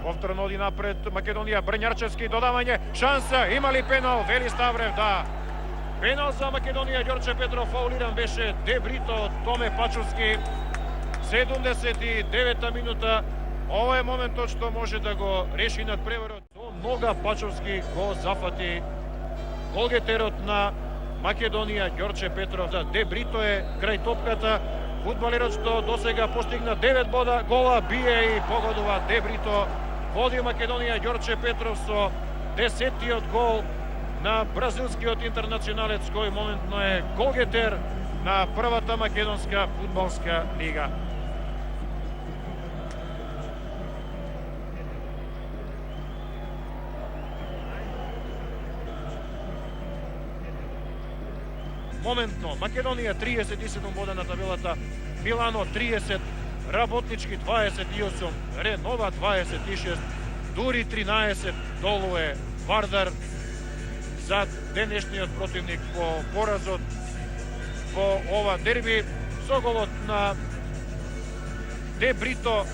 Повторно оди напред Македонија, Брњарчевски додавање, шанса, има ли пенал? Вели Ставрев, да. Пенал за Македонија, Ѓорче Петров, фаулиран беше Де Брито, Томе Пачовски. 79-та минута. Ова е моментот што може да го реши надпреварот. Со нога Пачовски го зафати голгетерот на Македонија, Ѓорче Петров. Да, Де Брито е крај топката. Фудбалерот што досега постигна 9 бода, гола бие и погодува Де Брито. Води Македонија, Ѓорче Петров со 10-тиот гол на бразилскиот интернационалец, кој моментно е голгетер на првата македонска фудбалска лига. Моментно Македонија 37 бода на табелата, Милано 30, Работнички 28, Ренова 26, дури 13 долу е Вардар за денешниот противник по поразот во ова дерби со голот на Де Брито.